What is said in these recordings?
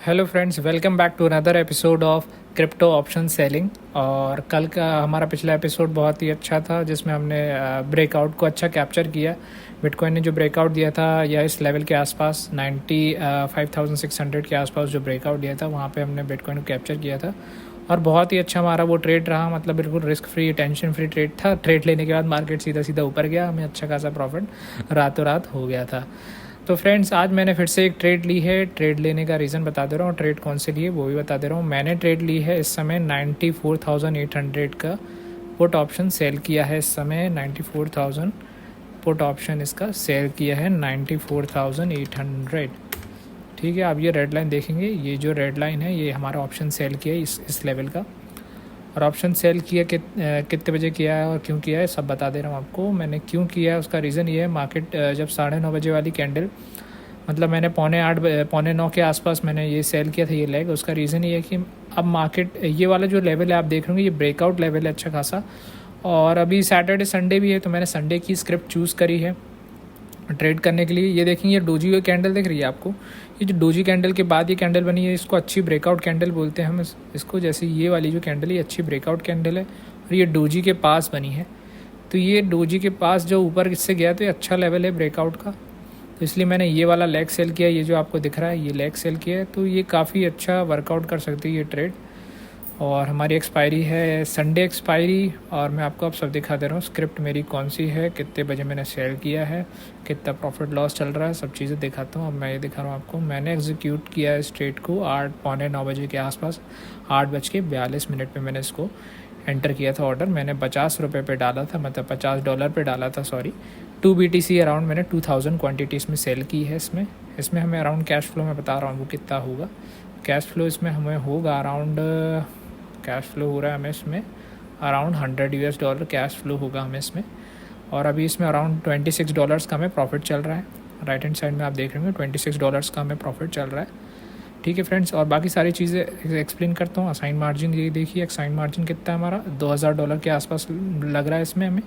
Hello friends, welcome back to another episode of crypto option selling. और कल का हमारा पिछला एपिसोड बहुत ही अच्छा था जिसमें हमने ब्रेकआउट को अच्छा कैप्चर किया। बिटकॉइन ने जो ब्रेकआउट दिया था या इस लेवल के आसपास 95,600 के आसपास जो ब्रेकआउट दिया था वहाँ पे हमने बिटकॉइन को कैप्चर किया था और बहुत ही अच्छा हमारा वो ट्रेड रहा। मतलब बिल्कुल risk free, tension free trade था। ट्रेड लेने के बाद मार्केट सीधा सीधा ऊपर गया, हमें अच्छा खासा प्रॉफिट रातों रात हो गया था। तो फ्रेंड्स, आज मैंने फिर से एक ट्रेड ली है। ट्रेड लेने का रीज़न बता दे रहा हूँ, ट्रेड कौन से लिए वो भी बता दे रहा हूँ। मैंने ट्रेड ली है इस समय 94,800 का पुट ऑप्शन सेल किया है। इस समय 94,000 पुट ऑप्शन इसका सेल किया है 94,800। ठीक है, आप ये रेड लाइन देखेंगे, ये जो रेड लाइन है ये हमारा ऑप्शन सेल किया है इस लेवल का। और ऑप्शन सेल किया कितने बजे किया है और क्यों किया है सब बता दे रहा हूँ आपको। मैंने क्यों किया है उसका रीज़न ये है, मार्केट जब 9:30 बजे वाली कैंडल, मतलब मैंने 9:45 के आसपास मैंने ये सेल किया था ये लेग। उसका रीज़न ये है कि अब मार्केट ये वाला जो लेवल है आप देख रहे होंगे, ये ब्रेकआउट लेवल है अच्छा खासा। और अभी सैटरडे संडे भी है तो मैंने संडे की स्क्रिप्ट चूज़ करी है ट्रेड करने के लिए। ये देखेंगे, ये डोजी की कैंडल दिख रही है आपको। ये जो डोजी कैंडल के बाद ये कैंडल बनी है, इसको अच्छी ब्रेकआउट कैंडल बोलते हैं हम इसको। जैसे ये वाली जो कैंडल है ये अच्छी ब्रेकआउट कैंडल है और ये डोजी के पास बनी है। तो ये डोजी के पास जो ऊपर इससे गया तो ये अच्छा लेवल है ब्रेकआउट का। तो इसलिए मैंने ये वाला लेग सेल किया। ये जो आपको दिख रहा है ये लेग सेल किया है, तो ये काफ़ी अच्छा वर्कआउट कर सकती है ये ट्रेड। और हमारी एक्सपायरी है संडे एक्सपायरी, और मैं आपको अब सब दिखा दे रहा हूँ स्क्रिप्ट मेरी कौन सी है, कितने बजे मैंने सेल किया है, कितना प्रॉफिट लॉस चल रहा है, सब चीज़ें दिखाता हूँ। अब मैं ये दिखा रहा हूँ आपको। मैंने एग्जीक्यूट किया है इस ट्रेड को 8:45 बजे के आसपास, 8:42 पे मैंने इसको एंटर किया था ऑर्डर। मैंने ₹50 पे डाला था, मतलब $50 पे डाला था, सॉरी। 2 BTC अराउंड मैंने 2000 क्वान्टिटीज़ में सेल की है। इसमें हमें अराउंड कैश फ्लो मैं बता रहा हूँ वो कितना होगा। कैश फ्लो इसमें हमें होगा अराउंड, कैश फ्लो हो रहा है हमें इसमें अराउंड $100 कैश फ्लो होगा हमें इसमें। और अभी इसमें अराउंड $26 का हमें प्रॉफिट चल रहा है। राइट हैंड साइड में आप देख रहे होंगे $26 का हमें प्रॉफिट चल रहा है। ठीक है फ्रेंड्स, और बाकी सारी चीज़ें एक्सप्लेन करता हूँ। असाइन मार्जिन ये देखिए, असाइन मार्जिन कितना है हमारा, $2,000 के आसपास लग रहा है इसमें हमें,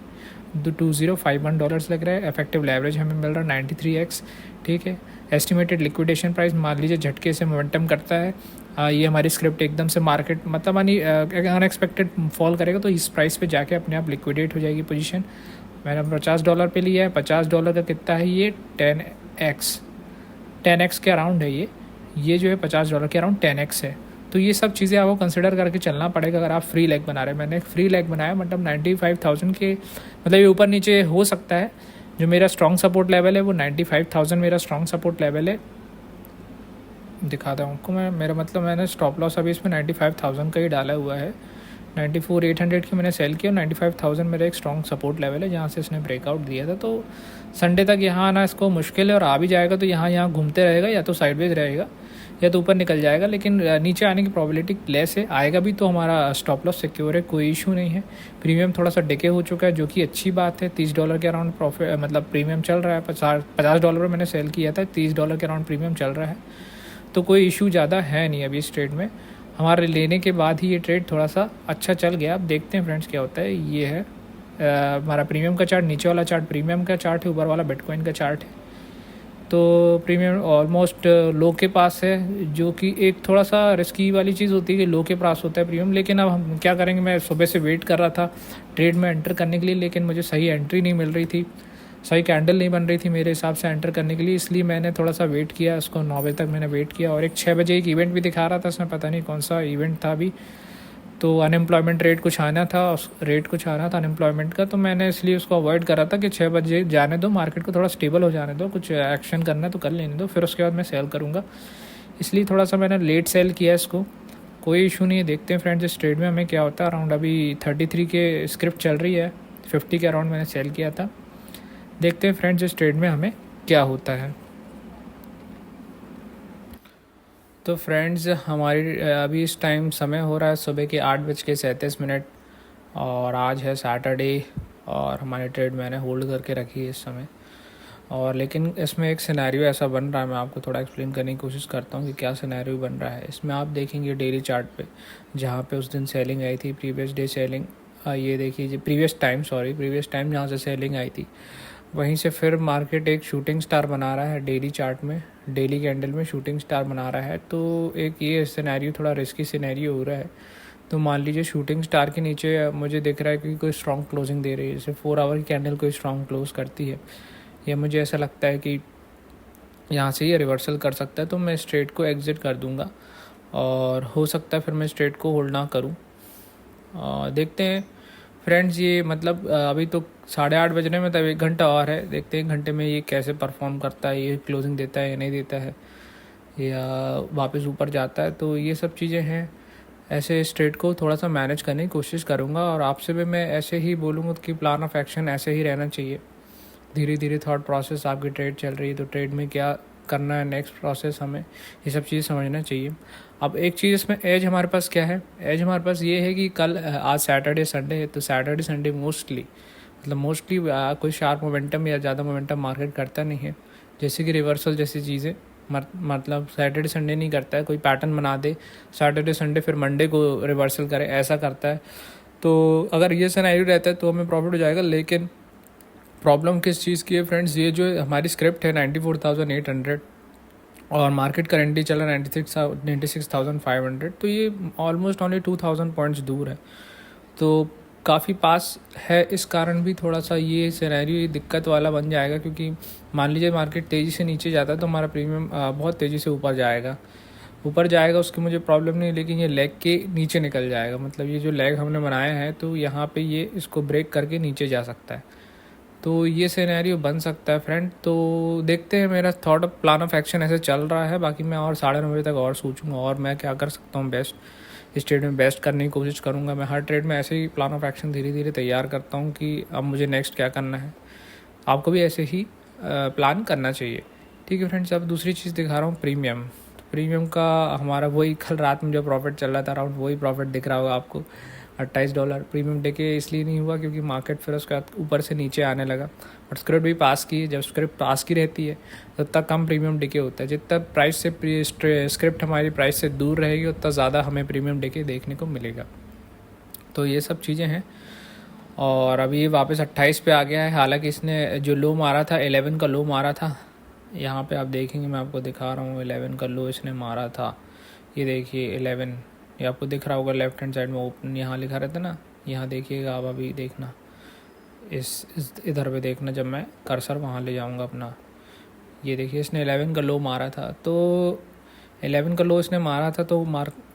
$2051 लग रहा है। इफेक्टिव लेवरेज हमें मिल रहा है 93x। ठीक है, एस्टिमेटेड लिक्विडेशन प्राइस मान लीजिए झटके से मोमेंटम करता है, ये हमारी स्क्रिप्ट एकदम से मार्केट मतलब अनएक्सपेक्टेड फॉल करेगा तो इस प्राइस पे जाके अपने आप लिक्विडेट हो जाएगी पोजीशन। मैंने $50 पे लिया है। $50 का कितना है ये, 10x के अराउंड है ये जो है $50 के अराउंड 10x है। तो ये सब चीज़ें आपको कंसिडर करके चलना पड़ेगा अगर आप फ्री लेग बना रहे हैं। मैंने एक फ्री लेग बनाया, मतलब 95,000 के, मतलब ये ऊपर नीचे हो सकता है। जो मेरा स्ट्रॉन्ग सपोर्ट लेवल है वो 95,000 मेरा स्ट्रॉन्ग सपोर्ट लेवल है। दिखाता हूँ आपको मैं, मेरा मतलब मैंने स्टॉप लॉस अभी इसमें 95,000 का ही डाला हुआ है। 94,800 की मैंने सेल किया और 95,000 मेरा एक स्ट्रॉन्ग सपोर्ट लेवल है जहाँ से इसने ब्रेकआउट दिया था। तो संडे तक यहाँ आना इसको मुश्किल है, और आ भी जाएगा तो यहाँ घूमते रहेगा, या तो साइडवेज रहेगा या तो ऊपर निकल जाएगा, लेकिन नीचे आने की प्रोबेबिलिटी लेस है। आएगा भी तो हमारा स्टॉप लॉस सिक्योर है, कोई इशू नहीं है। प्रीमियम थोड़ा सा डिके हो चुका है जो कि अच्छी बात है। $30 के अराउंड प्रॉफिट, मतलब प्रीमियम चल रहा है। $50 पर मैंने सेल किया था, $30 के अराउंड प्रीमियम चल रहा है। तो कोई इशू ज़्यादा है नहीं अभी इस ट्रेड में। हमारे लेने के बाद ही ये ट्रेड थोड़ा सा अच्छा चल गया। अब देखते हैं फ्रेंड्स क्या होता है। ये है हमारा प्रीमियम का चार्ट, नीचे वाला चार्ट प्रीमियम का चार्ट है, ऊपर वाला बिटकॉइन का चार्ट है। तो प्रीमियम ऑलमोस्ट लो के पास है, जो कि एक थोड़ा सा रिस्की वाली चीज़ होती है कि लो के पास होता है प्रीमियम। लेकिन अब हम क्या करेंगे, मैं सुबह से वेट कर रहा था ट्रेड में एंटर करने के लिए, लेकिन मुझे सही एंट्री नहीं मिल रही थी, सही कैंडल नहीं बन रही थी मेरे हिसाब से एंटर करने के लिए। इसलिए मैंने थोड़ा सा वेट किया, उसको 9 बजे तक मैंने वेट किया। और एक 6 बजे एक इवेंट भी दिखा रहा था, उसमें पता नहीं कौन सा इवेंट था अभी। तो अनएम्प्लॉयमेंट रेट कुछ आना था, उस रेट कुछ आना था अनएम्प्लॉयमेंट का, तो मैंने इसलिए उसको अवॉइड करा था कि 6 बजे जाने दो, मार्केट को थोड़ा स्टेबल हो जाने दो, कुछ एक्शन करना है तो कर लेने दो, फिर उसके बाद मैं सेल करूँगा। इसलिए थोड़ा सा मैंने लेट सेल किया इसको। कोई इशू नहीं है, देखते हैं फ्रेंड्स इस ट्रेड में हमें क्या होता है। अराउंड अभी 33 के स्क्रिप्ट चल रही है, 50 के अराउंड मैंने सेल किया था। देखते हैं फ्रेंड्स इस ट्रेड में हमें क्या होता है। तो फ्रेंड्स, हमारी अभी इस टाइम समय हो रहा है सुबह के 8:37, और आज है सैटरडे, और हमारी ट्रेड मैंने होल्ड करके रखी है इस समय। और लेकिन इसमें एक सिनेरियो ऐसा बन रहा है, मैं आपको थोड़ा एक्सप्लेन करने की कोशिश करता हूँ कि क्या सिनेरियो बन रहा है। इसमें आप देखेंगे डेली चार्ट पे, जहाँ पे उस दिन सेलिंग आई थी, प्रीवियस डे सेलिंग, ये देखिए प्रीवियस टाइम जहाँ से सेलिंग आई थी वहीं से फिर मार्केट एक शूटिंग स्टार बना रहा है डेली चार्ट में, डेली कैंडल में शूटिंग स्टार बना रहा है। तो एक ये सिनेरियो थोड़ा रिस्की सिनेरियो हो रहा है। तो मान लीजिए शूटिंग स्टार के नीचे मुझे दिख रहा है कि कोई स्ट्रॉन्ग क्लोजिंग दे रही है, जैसे 4 आवर की कैंडल कोई स्ट्रॉन्ग क्लोज करती है, या मुझे ऐसा लगता है कि यहाँ से ये रिवर्सल कर सकता है, तो मैं स्ट्रेट को एग्ज़िट कर दूँगा। और हो सकता है फिर मैं स्ट्रेट को होल्ड ना करूँ। देखते हैं फ्रेंड्स, ये मतलब अभी तो 8:30 बजने में, तब 1 घंटा और है। देखते हैं 1 घंटे में ये कैसे परफॉर्म करता है, ये क्लोजिंग देता है या नहीं देता है, या वापस ऊपर जाता है। तो ये सब चीज़ें हैं। ऐसे स्ट्रेट को थोड़ा सा मैनेज करने की कोशिश करूँगा, और आपसे भी मैं ऐसे ही बोलूँगा कि प्लान ऑफ एक्शन ऐसे ही रहना चाहिए। धीरे धीरे थॉट प्रोसेस, आपकी ट्रेड चल रही है तो ट्रेड में क्या करना है, नेक्स्ट प्रोसेस, हमें ये सब चीज़ समझना चाहिए। अब एक चीज़ इसमें एज हमारे पास क्या है, एज हमारे पास ये है कि कल आज सैटरडे संडे है, तो सैटरडे संडे मोस्टली कोई शार्प मोमेंटम या ज़्यादा मोमेंटम मार्केट करता नहीं है। जैसे कि रिवर्सल जैसी चीज़ें, मतलब सैटरडे संडे नहीं करता है, कोई पैटर्न बना दे सैटरडे संडे फिर मंडे को रिवर्सल करे, ऐसा करता है। तो अगर ये सिनेरियो रहता है तो हमें प्रॉफिट हो जाएगा। लेकिन प्रॉब्लम किस चीज़ की है फ्रेंड्स, ये जो हमारी स्क्रिप्ट है 94,800 और मार्केट करेंटली चला 96,500, तो ये ऑलमोस्ट ओनली 2,000 पॉइंट्स दूर है, तो काफ़ी पास है। इस कारण भी थोड़ा सा ये सिनेरियो ये दिक्कत वाला बन जाएगा, क्योंकि मान लीजिए मार्केट तेज़ी से नीचे जाता है तो हमारा प्रीमियम बहुत तेज़ी से ऊपर जाएगा, उसकी मुझे प्रॉब्लम नहीं। लेकिन ये लेग के नीचे निकल जाएगा, मतलब ये जो लेग हमने बनाया है तो यहाँ पे ये इसको ब्रेक करके नीचे जा सकता है। तो ये सिनेरियो बन सकता है फ्रेंड। तो देखते हैं, मेरा थॉट प्लान ऑफ एक्शन ऐसे चल रहा है। बाकी मैं और 9:30 बजे तक और सोचूंगा और मैं क्या कर सकता हूँ बेस्ट, इस ट्रेड में बेस्ट करने की कोशिश करूँगा। मैं हर ट्रेड में ऐसे ही प्लान ऑफ एक्शन धीरे धीरे तैयार करता हूँ कि अब मुझे नेक्स्ट क्या करना है। आपको भी ऐसे ही प्लान करना चाहिए। ठीक है फ्रेंड्स, अब दूसरी चीज़ दिखा रहा हूँ, प्रीमियम। प्रीमियम का हमारा वही कल रात में जो प्रॉफिट चल रहा था अराउंड वही प्रॉफिट दिख रहा होगा आपको, $28। प्रीमियम डे इसलिए नहीं हुआ क्योंकि मार्केट फिर उसके बाद ऊपर से नीचे आने लगा, और स्क्रिप्ट भी पास की। जब स्क्रिप्ट पास की रहती है तो उतना कम प्रीमियम डे होता है। जितना प्राइस से स्क्रिप्ट हमारी प्राइस से दूर रहेगी उतना ज़्यादा हमें प्रीमियम डे देखने को मिलेगा। तो ये सब चीज़ें हैं। और अभी ये वापस 28 पे आ गया है। हालांकि इसने जो लो मारा था 11 का लो मारा था, यहाँ पे आप देखेंगे, मैं आपको दिखा रहा हूँ 11 का लो इसने मारा था। ये देखिए 11, ये आपको दिख रहा होगा लेफ्ट हैंड साइड में ओपन यहाँ लिखा रहता है ना, यहाँ देखिएगा आप, अभी देखना इस इधर पे देखना, जब मैं कर्सर वहाँ ले जाऊँगा अपना, ये देखिए इसने 11 का लो मारा था। तो 11 का लो इसने मारा था तो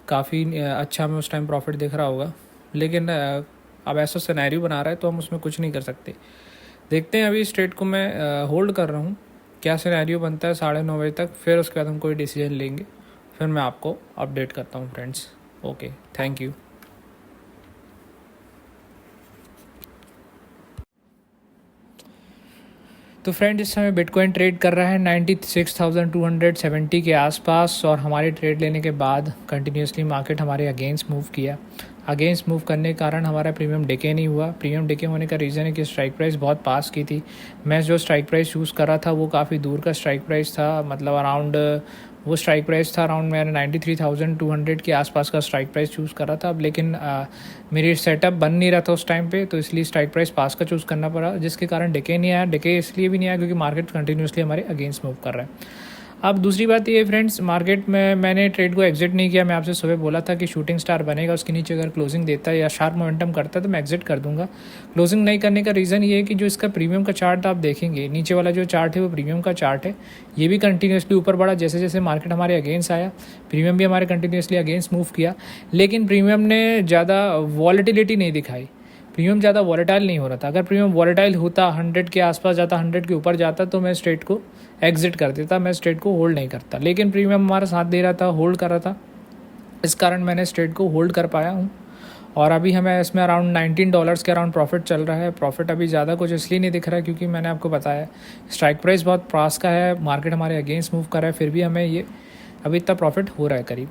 काफ़ी अच्छा हमें उस टाइम प्रॉफिट दिख रहा होगा। लेकिन अब ऐसा सिनेरियो बना रहा है तो हम उसमें कुछ नहीं कर सकते। देखते हैं, अभी इस ट्रेड को मैं होल्ड कर रहा हूँ, क्या सिनेरियो बनता है 9:30 बजे तक, फिर उसके बाद हम कोई डिसीजन लेंगे, फिर मैं आपको अपडेट करता हूँ फ्रेंड्स। Okay, thank you. तो फ्रेंड, इस समय बिटकॉइन ट्रेड कर रहा है 96,270 के आसपास, और हमारी ट्रेड लेने के बाद कंटिन्यूसली मार्केट हमारे अगेंस्ट मूव किया। अगेंस्ट मूव करने के कारण हमारा प्रीमियम डिके नहीं हुआ। प्रीमियम डिके होने का रीज़न है कि स्ट्राइक प्राइस बहुत पास की थी। मैं जो स्ट्राइक प्राइस चूज़ कर रहा था वो काफ़ी दूर का स्ट्राइक प्राइस था, मतलब अराउंड वो स्ट्राइक प्राइस था अराउंड, मैंने 93,200 के आसपास का स्ट्राइक प्राइस चूज़ करा था। अब लेकिन मेरी सेटअप बन नहीं रहा था उस टाइम पे, तो इसलिए स्ट्राइक प्राइस पास का चूज़ करना पड़ा, जिसके कारण डिके नहीं आया। डिके इसलिए भी नहीं आया क्योंकि मार्केट कंटिन्यूसली हमारे अगेंस्ट मूव कर रहा है। अब दूसरी बात ये फ्रेंड्स, मार्केट में मैंने ट्रेड को एग्जिट नहीं किया। मैं आपसे सुबह बोला था कि शूटिंग स्टार बनेगा, उसके नीचे अगर क्लोजिंग देता है या शार्प मोमेंटम करता है तो मैं एग्जिट कर दूंगा। क्लोजिंग नहीं करने का रीज़न ये है कि जो इसका प्रीमियम का चार्ट आप देखेंगे, नीचे वाला जो चार्ट है वो प्रीमियम का चार्ट है। ये भी कंटिन्यूसली ऊपर बढ़ा, जैसे जैसे मार्केट हमारे अगेंस्ट आया प्रीमियम भी हमारे कंटिन्यूसली अगेंस्ट मूव किया। लेकिन प्रीमियम ने ज़्यादा वॉलेटिलिटी नहीं दिखाई, प्रीमियम ज़्यादा वॉलेटाइल नहीं हो रहा था। अगर प्रीमियम वॉलेटाइल होता, 100 के आसपास जाता, 100 के ऊपर जाता, तो मैं स्ट्रेट को एग्जिट कर देता, मैं स्ट्रेट को होल्ड नहीं करता। लेकिन प्रीमियम हमारा साथ दे रहा था, होल्ड कर रहा था, इस कारण मैंने स्ट्रेट को होल्ड कर पाया हूँ। और अभी हमें इसमें अराउंड $19 के अराउंड प्रॉफिट चल रहा है। प्रॉफिट अभी ज़्यादा कुछ इसलिए नहीं दिख रहा है क्योंकि मैंने आपको बताया स्ट्राइक प्राइस बहुत पास का है, मार्केट हमारे अगेंस्ट मूव कर रहा है, फिर भी हमें ये अभी इतना प्रॉफिट हो रहा है करीब।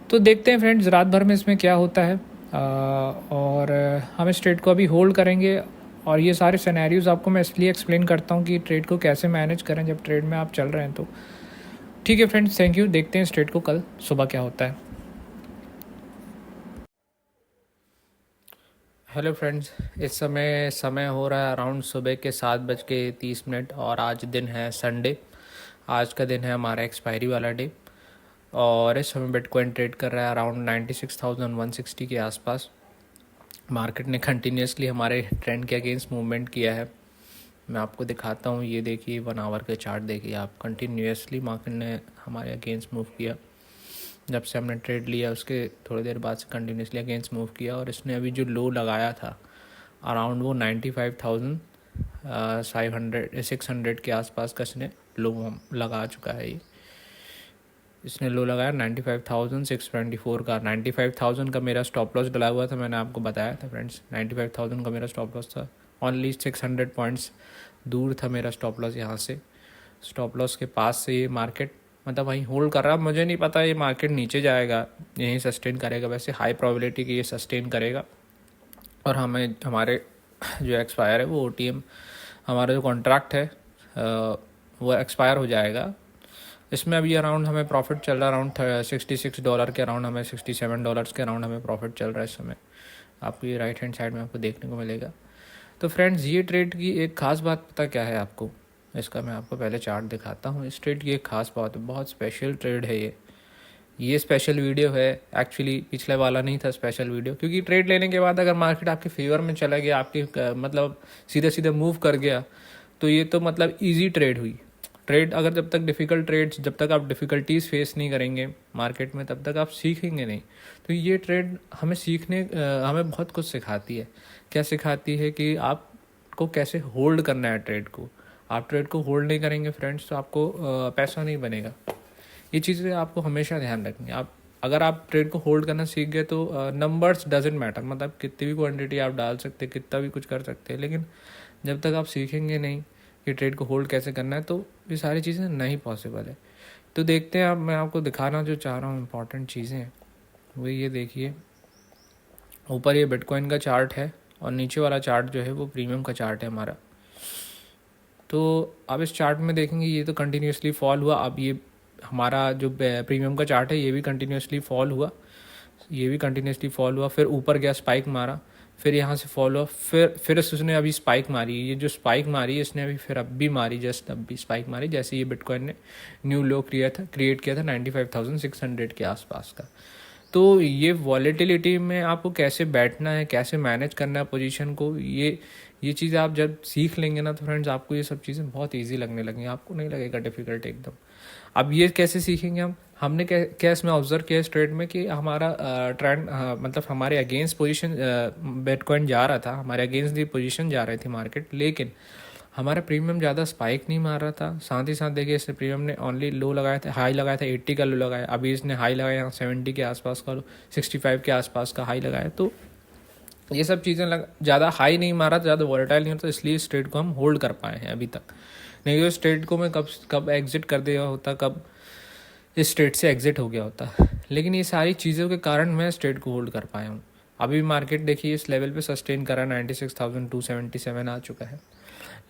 तो देखते हैं फ्रेंड्स रात भर में इसमें क्या होता है। और हम इस ट्रेड को अभी होल्ड करेंगे। और ये सारे सिनेरियोज़ आपको मैं इसलिए एक्सप्लेन करता हूँ कि ट्रेड को कैसे मैनेज करें जब ट्रेड में आप चल रहे हैं। तो ठीक है फ्रेंड्स, थैंक यू। देखते हैं इस ट्रेड को कल सुबह क्या होता है। हेलो फ्रेंड्स, इस समय हो रहा है अराउंड सुबह के 7:30 और आज दिन है संडे। आज का दिन है हमारा एक्सपायरी वाला डे और इस समय बिटकॉइन ट्रेड कर रहा है अराउंड 96,160 के आसपास। मार्केट ने कंटिन्यूसली हमारे ट्रेंड के अगेंस्ट मूवमेंट किया है। मैं आपको दिखाता हूँ, ये देखिए 1 आवर के चार्ट देखिए आप। कंटिन्यूसली मार्केट ने हमारे अगेंस्ट मूव किया। जब से हमने ट्रेड लिया उसके थोड़ी देर बाद से कंटिन्यूसली अगेंस्ट मूव किया और इसने अभी जो लो लगाया था अराउंड वो 95,600 के आसपास का इसने लो लगा चुका है। ये इसने लो लगाया 95,624 का। 95,000 का मेरा स्टॉप लॉस डला हुआ था, मैंने आपको बताया था फ्रेंड्स। 95,000 का मेरा स्टॉप लॉस था। ओनली 600 पॉइंट्स दूर था मेरा स्टॉप लॉस यहाँ से। स्टॉप लॉस के पास से ये मार्केट मतलब वहीं होल्ड कर रहा। मुझे नहीं पता ये मार्केट नीचे जाएगा, यहीं सस्टेन करेगा। वैसे हाई प्रोबेबिलिटी कि ये सस्टेन करेगा और हमें हमारे जो एक्सपायर है वो OTM हमारा जो कॉन्ट्रैक्ट है वो एक्सपायर हो जाएगा। इसमें अभी अराउंड हमें प्रॉफिट चल रहा है अराउंड $66 के अराउंड, हमें $67 के अराउंड हमें प्रॉफिट चल रहा है इस समय। आपको ये राइट हैंड साइड में आपको देखने को मिलेगा। तो फ्रेंड्स, ये ट्रेड की एक ख़ास बात पता क्या है आपको? इसका मैं आपको पहले चार्ट दिखाता हूँ। इस ट्रेड की एक ख़ास बात है, बहुत स्पेशल ट्रेड है ये स्पेशल वीडियो है। एक्चुअली पिछले वाला नहीं था स्पेशल वीडियो, क्योंकि ट्रेड लेने के बाद अगर मार्केट आपके फेवर में चला गया, आपकी मतलब सीधे सीधे मूव कर गया, तो ये तो मतलब इजी ट्रेड हुई। ट्रेड अगर जब तक डिफ़िकल्ट ट्रेड्स, जब तक आप डिफ़िकल्टीज फेस नहीं करेंगे मार्केट में, तब तक आप सीखेंगे नहीं। तो ये ट्रेड हमें हमें बहुत कुछ सिखाती है। क्या सिखाती है कि आपको कैसे होल्ड करना है ट्रेड को। आप ट्रेड को होल्ड नहीं करेंगे फ्रेंड्स तो आपको पैसा नहीं बनेगा। ये चीज़ें आपको हमेशा ध्यान रखनी है। अगर आप ट्रेड को होल्ड करना सीख गए तो नंबर्स डजेंट मैटर, मतलब कितनी भी क्वांटिटी आप डाल सकते हैं, कितना भी कुछ कर सकते हैं, लेकिन जब तक आप सीखेंगे नहीं कि ट्रेड को होल्ड कैसे करना है तो ये सारी चीज़ें नहीं पॉसिबल है। तो देखते हैं। अब मैं आपको दिखाना जो चाह रहा हूँ इंपॉर्टेंट चीज़ें हैं वो ये देखिए। ऊपर ये बिटकॉइन का चार्ट है और नीचे वाला चार्ट जो है वो प्रीमियम का चार्ट है हमारा। तो अब इस चार्ट में देखेंगे ये तो कंटिन्यूसली फॉल हुआ। अब ये हमारा जो प्रीमियम का चार्ट है ये भी कंटिन्यूसली फॉल हुआ, ये भी कंटिन्यूसली फॉल हुआ, फिर ऊपर गया, स्पाइक मारा, फिर यहाँ से फॉल हुआ, फिर उसने अभी स्पाइक मारी। ये जो स्पाइक मारी इसने अभी फिर अब भी मारी, जस्ट अब भी स्पाइक मारी, जैसे ये बिटकॉइन ने न्यू लो क्रिएट किया था 95,600 के आसपास का। तो ये वॉलेटिलिटी में आपको कैसे बैठना है, कैसे मैनेज करना है पोजीशन को, ये चीज़ें आप जब सीख लेंगे ना तो फ्रेंड्स आपको ये सब चीज़ें बहुत इजी लगने लगेंगी, आपको नहीं लगेगा डिफ़िकल्ट एकदम। अब ये कैसे सीखेंगे हमने क्या इसमें ऑब्जर्व किया इस ट्रेड में कि हमारा ट्रेंड मतलब हमारे अगेंस्ट पोजीशन बिटकॉइन जा रहा था, हमारे अगेंस्ट दी पोजीशन जा रही थी मार्केट, लेकिन हमारा प्रीमियम ज़्यादा स्पाइक नहीं मार रहा था। साथ ही साथ देखिए इसने प्रीमियम ने ओनली लो लगाया था, हाई लगाया था 80 का लो लगाया, अभी इसने हाई लगाया यहाँ 70 के आसपास का, 65 के आसपास का हाई लगाया। तो ये सब चीज़ें ज़्यादा हाई नहीं मारा, ज़्यादा वॉलेटाइल नहीं होता, इसलिए इस ट्रेड को हम होल्ड कर पाए हैं अभी तक। नहीं तो इस ट्रेड को मैं कब एग्जिट कर दिया होता, कब इस ट्रेड से एग्जिट हो गया होता। लेकिन ये सारी चीज़ों के कारण मैं इस ट्रेड को होल्ड कर पाया हूँ। अभी मार्केट देखिए इस लेवल पे सस्टेन करा, 96,277 आ चुका है।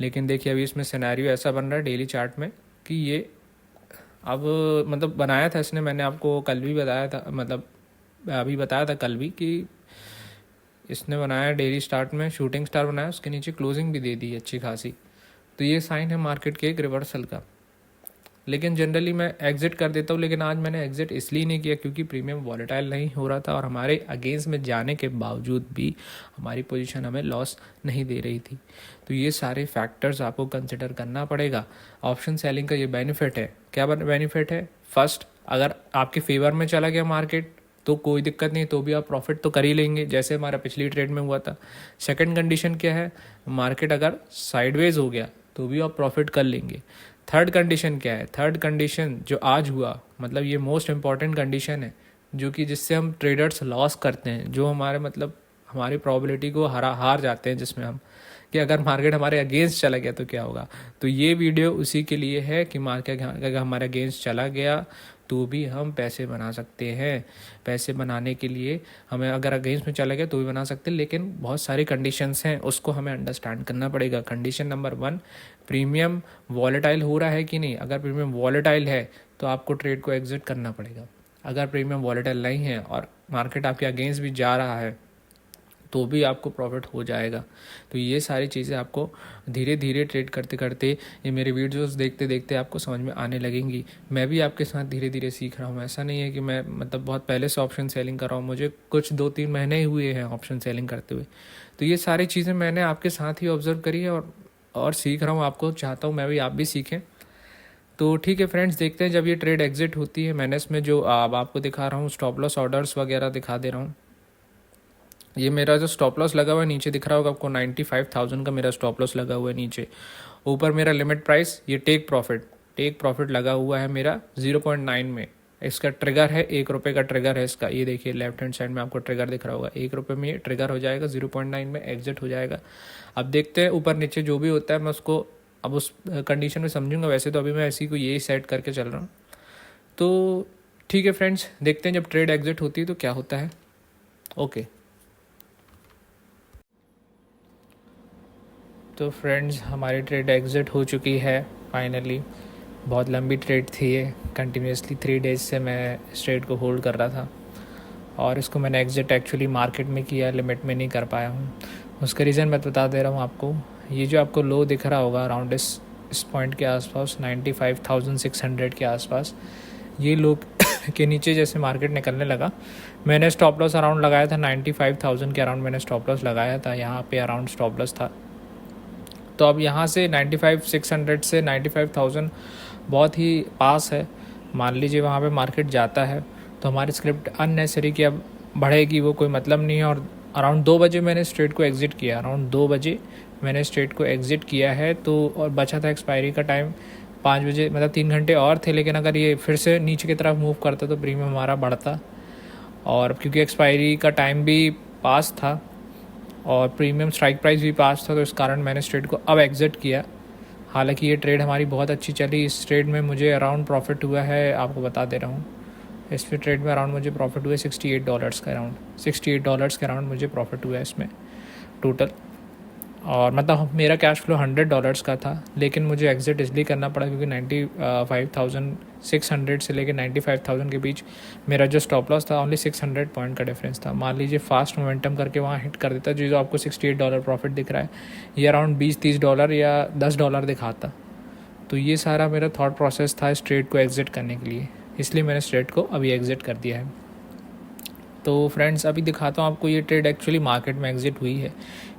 लेकिन देखिए अभी इसमें सिनेरियो ऐसा बन रहा है डेली चार्ट में कि ये अब मतलब बनाया था इसने, मैंने आपको कल भी बताया था, मतलब अभी बताया था कल भी कि इसने बनाया डेली स्टार्ट में शूटिंग स्टार बनाया, उसके नीचे क्लोजिंग भी दे दी अच्छी खासी। तो ये साइन है मार्केट के एक रिवर्सल का। लेकिन जनरली मैं एग्जिट कर देता हूँ, लेकिन आज मैंने एग्जिट इसलिए नहीं किया क्योंकि प्रीमियम वॉलेटाइल नहीं हो रहा था और हमारे अगेंस्ट में जाने के बावजूद भी हमारी पोजीशन हमें लॉस नहीं दे रही थी। तो ये सारे फैक्टर्स आपको कंसिडर करना पड़ेगा। ऑप्शन सेलिंग का ये बेनिफिट है। क्या बेनिफिट है? फर्स्ट, अगर आपके फेवर में चला गया मार्केट तो कोई दिक्कत नहीं, तो भी आप प्रॉफिट तो कर ही लेंगे, जैसे हमारा पिछली ट्रेड में हुआ था। सेकंड कंडीशन क्या है? मार्केट अगर साइडवेज हो गया तो भी आप प्रॉफिट कर लेंगे। थर्ड कंडीशन क्या है? थर्ड कंडीशन जो आज हुआ, मतलब ये मोस्ट इम्पॉर्टेंट कंडीशन है जो कि जिससे हम ट्रेडर्स लॉस करते हैं, जो हमारे मतलब हमारी प्रोबेबिलिटी को हार जाते हैं, जिसमें हम कि अगर मार्केट हमारे अगेंस्ट चला गया तो क्या होगा। तो ये वीडियो उसी के लिए है कि मार्केट अगर हमारे अगेंस्ट चला गया तो भी हम पैसे बना सकते हैं। पैसे बनाने के लिए हमें अगर अगेंस्ट में चला गया तो भी बना सकते हैं, लेकिन बहुत सारी कंडीशंस हैं, उसको हमें अंडरस्टैंड करना पड़ेगा। कंडीशन नंबर 1, प्रीमियम वॉलेटाइल हो रहा है कि नहीं। अगर प्रीमियम वॉलेटाइल है तो आपको ट्रेड को एग्जिट करना पड़ेगा। अगर प्रीमियम वॉलेटाइल नहीं है और मार्केट आपके अगेंस्ट भी जा रहा है तो भी आपको प्रॉफिट हो जाएगा। तो ये सारी चीज़ें आपको धीरे धीरे ट्रेड करते करते, ये मेरे वीडियोस देखते देखते आपको समझ में आने लगेंगी। मैं भी आपके साथ धीरे धीरे सीख रहा हूँ, ऐसा नहीं है कि मैं मतलब बहुत पहले से ऑप्शन सेलिंग कर रहा हूँ, मुझे कुछ 2-3 महीने ही हुए हैं ऑप्शन सेलिंग करते हुए। तो ये सारी चीज़ें मैंने आपके साथ ही ऑब्जर्व करी है और सीख रहा हूँ, आपको चाहता हूँ मैं भी आप भी सीखें। तो ठीक है फ्रेंड्स, देखते हैं जब ये ट्रेड एग्जिट होती है। मैंने इसमें जो अब आपको दिखा रहा हूँ स्टॉप लॉस ऑर्डर्स वगैरह दिखा दे रहा हूँ। ये मेरा जो स्टॉप लॉस लगा हुआ है नीचे दिख रहा होगा आपको, 95,000 का मेरा स्टॉप लॉस लगा हुआ है नीचे। ऊपर मेरा लिमिट प्राइस, ये टेक प्रॉफिट लगा हुआ है मेरा 0.9 में। इसका ट्रिगर है ₹1 का ट्रिगर है इसका, ये देखिए लेफ्ट हैंड साइड में आपको ट्रिगर दिख रहा होगा। ₹1 में ये ट्रिगर हो जाएगा, 0.9 में एग्जिट हो जाएगा। अब देखते हैं ऊपर नीचे जो भी होता है, मैं उसको अब उस कंडीशन में समझूंगा। वैसे तो अभी मैं ऐसी को यही सेट करके चल रहा हूँ। तो ठीक है फ्रेंड्स, देखते हैं जब ट्रेड एग्जिट होती है तो क्या होता है। ओके। तो फ्रेंड्स, हमारी ट्रेड एग्जिट हो चुकी है फाइनली। बहुत लंबी ट्रेड थी ये, कंटिन्यूसली 3 डेज से मैं इस ट्रेड को होल्ड कर रहा था और इसको मैंने एग्जिट एक्चुअली मार्केट में किया, लिमिट में नहीं कर पाया हूँ। उसका रीज़न मैं बता दे रहा हूँ आपको। ये जो आपको लो दिख रहा होगा अराउंड इस पॉइंट के आसपास, 95,600 के आसपास, ये लो के नीचे जैसे मार्केट निकलने लगा, मैंने स्टॉप लॉस अराउंड लगाया था 95,000 के अराउंड। मैंने स्टॉप लॉस लगाया था, यहाँ पे अराउंड स्टॉप लॉस था। तो अब यहाँ से 95,600 से 95,000 बहुत ही पास है। मान लीजिए वहाँ पे मार्केट जाता है तो हमारी स्क्रिप्ट अननेसेसरी की अब बढ़ेगी, वो कोई मतलब नहीं है। और अराउंड 2 बजे मैंने इस ट्रेड को एग्ज़िट किया, अराउंड 2 बजे मैंने इस ट्रेड को एग्ज़िट किया है। तो और बचा था एक्सपायरी का टाइम 5 बजे, मतलब 3 घंटे और थे। लेकिन अगर ये फिर से नीचे की तरफ मूव करता तो प्रीमियम हमारा बढ़ता, और क्योंकि एक्सपायरी का टाइम भी पास था और प्रीमियम स्ट्राइक प्राइस भी पास था, तो इस कारण मैंने इस ट्रेड को अब एग्ज़िट किया। हालांकि ये ट्रेड हमारी बहुत अच्छी चली, इस ट्रेड में मुझे अराउंड प्रॉफिट हुआ है, आपको बता दे रहा हूँ। इस ट्रेड में अराउंड मुझे प्रॉफिट हुआ है $68 का, अराउंड $68 के अराउंड मुझे प्रॉफिट हुआ है इसमें टोटल। और मतलब मेरा कैश फ्लो $100 का था, लेकिन मुझे एग्जिट इसलिए करना पड़ा क्योंकि 95,600 से लेकर 95,000 के बीच मेरा जो स्टॉप लॉस था, ओनली 600 पॉइंट का डिफरेंस था। मान लीजिए फास्ट मोमेंटम करके वहाँ हिट कर देता, जो आपको $68 प्रॉफिट दिख रहा है, ये अराउंड $20-30 या $10 दिखाता। तो ये सारा मेरा थॉट प्रोसेस था इस ट्रेड को एग्जिट करने के लिए, इसलिए मैंने इस ट्रेड को अभी एग्जिट कर दिया है। तो फ्रेंड्स, अभी दिखाता हूँ आपको, ये ट्रेड एक्चुअली मार्केट में एग्जिट हुई है,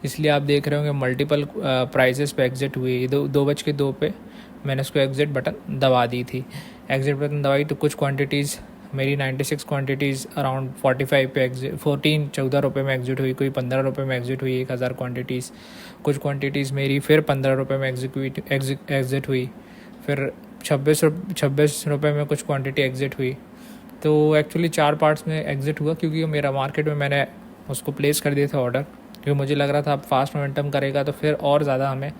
इसलिए आप देख रहे होंगे मल्टीपल प्राइजेस पे एग्जिट हुई है। 2:02 पे मैंने इसको एग्जिट बटन दबा दी थी। एग्जिट बटन दबाई तो कुछ क्वांटिटीज़ मेरी 96 क्वांटिटीज़ अराउंड 45 पे एग्जिट, 14-14 रुपये में एग्जिट हुई, कोई 15 रुपये में एग्जिट हुई 1000 क्वांटिटीज़। कुछ क्वांटिटीज़ मेरी फिर 15 रुपये में एग्जिट हुई, फिर 26 रुपये में कुछ क्वांटिटी एग्जिट हुई। तो एक्चुअली 4 पार्ट्स में एग्जिट हुआ, क्योंकि मेरा मार्केट में मैंने उसको प्लेस कर दिए थे ऑर्डर, क्योंकि मुझे लग रहा था अब फास्ट मोमेंटम करेगा तो फिर और ज़्यादा हमें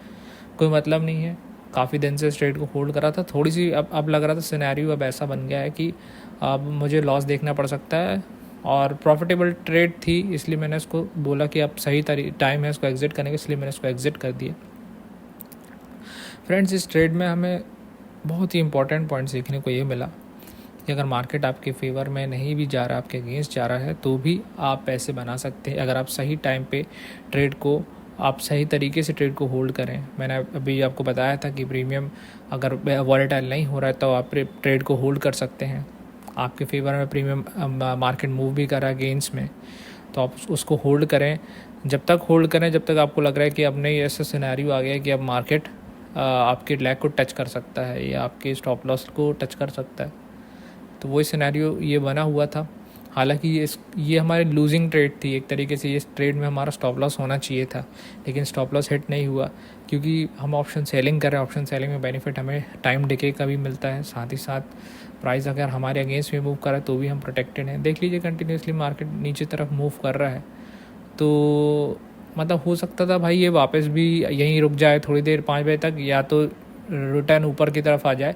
कोई मतलब नहीं है। काफ़ी दिन से इस ट्रेड को होल्ड करा था, थोड़ी सी अब लग रहा था सिनेरियो अब ऐसा बन गया है कि अब मुझे लॉस देखना पड़ सकता है। और प्रॉफिटेबल ट्रेड थी, इसलिए मैंने उसको बोला कि अब सही टाइम है इसको एग्जिट करने का, इसलिए मैंने इसको एग्जिट कर दिया। फ्रेंड्स, इस ट्रेड में हमें बहुत ही इंपॉर्टेंट पॉइंट सीखने को ये मिला कि अगर मार्केट आपके फेवर में नहीं भी जा रहा, आपके अगेंस्ट जा रहा है, तो भी आप पैसे बना सकते हैं अगर आप सही टाइम पे ट्रेड को, आप सही तरीके से ट्रेड को होल्ड करें। मैंने अभी आपको बताया था कि प्रीमियम अगर वॉलेटाइल नहीं हो रहा है तो आप ट्रेड को होल्ड कर सकते हैं। आपके फेवर में प्रीमियम मार्केट मूव भी कर रहा है गेंस में, तो आप उसको होल्ड करें। जब तक होल्ड करें जब तक आपको लग रहा है कि अब नहीं, ऐसा सिनेरियो आ गया है कि अब मार्केट आपके लैग को टच कर सकता है या आपके स्टॉप लॉस को टच कर सकता है। तो वही सिनेरियो ये बना हुआ था। हालांकि ये हमारी लूजिंग ट्रेड थी एक तरीके से, ये ट्रेड में हमारा स्टॉप लॉस होना चाहिए था, लेकिन स्टॉप लॉस हिट नहीं हुआ क्योंकि हम ऑप्शन सेलिंग कर रहे हैं। ऑप्शन सेलिंग में बेनिफिट हमें टाइम डिके का भी मिलता है, साथ ही साथ प्राइस अगर हमारे अगेंस्ट में मूव कर रहा है तो भी हम प्रोटेक्टेड हैं। देख लीजिए कंटिन्यूसली मार्केट नीचे तरफ मूव कर रहा है, तो मतलब हो सकता था भाई ये वापस भी यहीं रुक जाए थोड़ी देर 5 बजे तक, या तो रिटर्न ऊपर की तरफ आ जाए।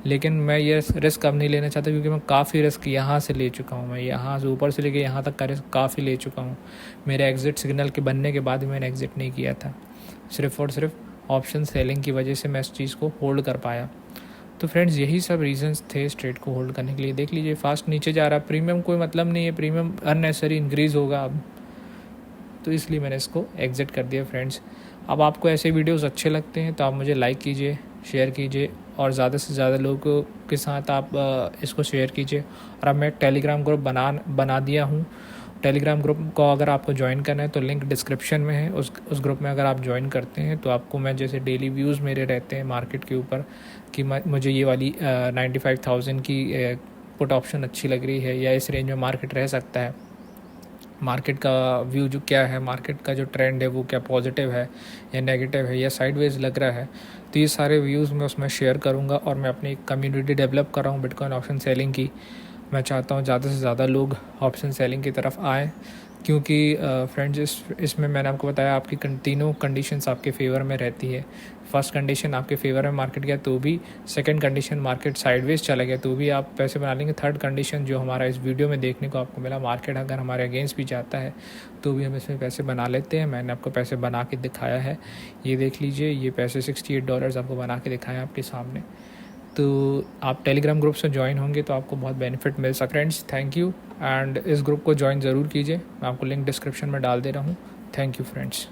लेकिन मैं ये रिस्क अब नहीं लेना चाहता, क्योंकि मैं काफ़ी रिस्क यहाँ से ले चुका हूँ। मैं यहाँ से ऊपर से लेके यहाँ तक का रिस्क काफ़ी ले चुका हूँ। मेरे एग्ज़िट सिग्नल के बनने के बाद मैंने एग्ज़िट नहीं किया था, सिर्फ़ और सिर्फ ऑप्शन सेलिंग की वजह से मैं इस चीज़ को होल्ड कर पाया। तो फ्रेंड्स, यही सब रीजंस थे इस ट्रेड को होल्ड करने के लिए। देख लीजिए फास्ट नीचे जा रहा है, प्रीमियम कोई मतलब नहीं है, प्रीमियम अननेसेसरी इंक्रीज़ होगा अब। तो इसलिए मैंने इसको एग्ज़िट कर दिया फ्रेंड्स। अब आपको ऐसे वीडियोस अच्छे लगते हैं तो आप मुझे लाइक कीजिए, शेयर कीजिए और ज़्यादा से ज़्यादा लोगों के साथ आप इसको शेयर कीजिए। और अब मैं टेलीग्राम ग्रुप बना दिया हूँ। टेलीग्राम ग्रुप को अगर आपको ज्वाइन करना है तो लिंक डिस्क्रिप्शन में है। उस ग्रुप में अगर आप ज्वाइन करते हैं तो आपको मैं जैसे डेली व्यूज़ मेरे रहते हैं मार्केट के ऊपर कि मुझे ये वाली 95,000 की पुट ऑप्शन अच्छी लग रही है या इस रेंज में मार्केट रह सकता है, मार्केट का व्यू जो क्या है, मार्केट का जो ट्रेंड है वो क्या पॉजिटिव है या नेगेटिव है या साइडवेज लग रहा है, तो ये सारे व्यूज़ मैं उसमें शेयर करूँगा। और मैं अपनी कम्युनिटी डेवलप कर रहा हूँ बिटकॉइन ऑप्शन सेलिंग की। मैं चाहता हूँ ज़्यादा से ज़्यादा लोग ऑप्शन सेलिंग की तरफ आएँ, क्योंकि फ्रेंड्स इसमें मैंने आपको बताया आपकी तीनों कंडीशंस आपके फेवर में रहती है। फर्स्ट कंडीशन आपके फेवर में मार्केट गया तो भी, सेकंड कंडीशन मार्केट साइडवेज चला गया तो भी आप पैसे बना लेंगे, थर्ड कंडीशन जो हमारा इस वीडियो में देखने को आपको मिला, मार्केट अगर हमारे अगेंस्ट भी जाता है तो भी हम इसमें पैसे बना लेते हैं। मैंने आपको पैसे बना के दिखाया है, ये देख लीजिए, ये पैसे $68 आपको बना के दिखाया आपके सामने। तो आप टेलीग्राम ग्रुप से ज्वाइन होंगे तो आपको बहुत बेनिफिट मिल सकता है। फ्रेंड्स थैंक यू, एंड इस ग्रुप को ज्वाइन ज़रूर कीजिए, मैं आपको लिंक डिस्क्रिप्शन में डाल दे रहा हूँ। Thank you friends.